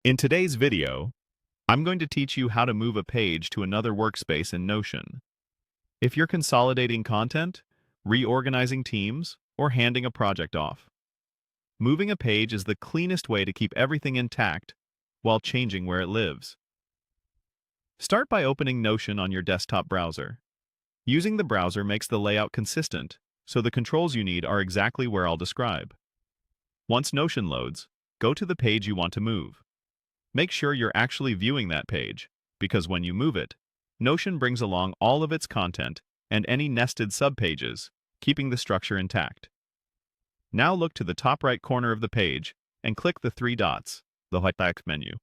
In today's video, I'm going to teach you how to move a page to another workspace in Notion. If you're consolidating content, reorganizing teams, or handing a project off, moving a page is the cleanest way to keep everything intact while changing where it lives. Start by opening Notion on your desktop browser. Using the browser makes the layout consistent, so the controls you need are exactly where I'll describe. Once Notion loads, go to the page you want to move. Make sure you're actually viewing that page, because when you move it, Notion brings along all of its content and any nested subpages, keeping the structure intact. Now look to the top right corner of the page and click the three dots, the Workspace menu.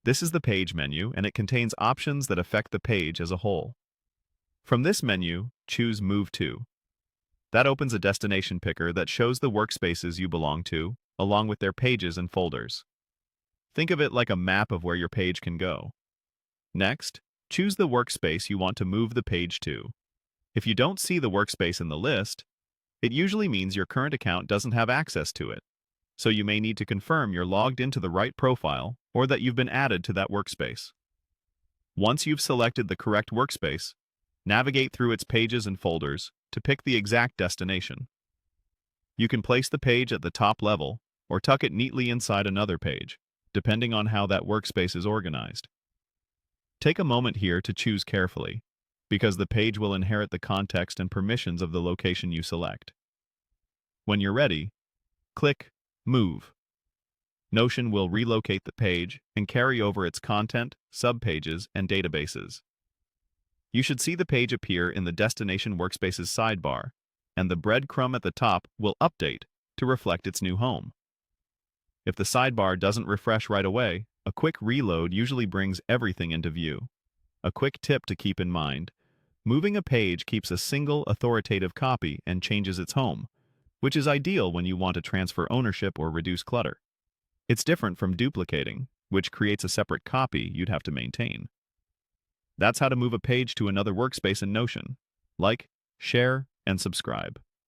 This is the page menu, and it contains options that affect the page as a whole. From this menu, choose Move To. That opens a destination picker that shows the workspaces you belong to, along with their pages and folders. Think of it like a map of where your page can go. Next, choose the workspace you want to move the page to. If you don't see the workspace in the list, it usually means your current account doesn't have access to it, so you may need to confirm you're logged into the right profile or that you've been added to that workspace. Once you've selected the correct workspace, navigate through its pages and folders to pick the exact destination. You can place the page at the top level or tuck it neatly inside another page, depending on how that workspace is organized. Take a moment here to choose carefully, because the page will inherit the context and permissions of the location you select. When you're ready, click Move. Notion will relocate the page and carry over its content, subpages, and databases. You should see the page appear in the Destination Workspace's sidebar, and the breadcrumb at the top will update to reflect its new home. If the sidebar doesn't refresh right away, a quick reload usually brings everything into view. A quick tip to keep in mind: moving a page keeps a single authoritative copy and changes its home, which is ideal when you want to transfer ownership or reduce clutter. It's different from duplicating, which creates a separate copy you'd have to maintain. That's how to move a page to another workspace in Notion. Like, share, and subscribe.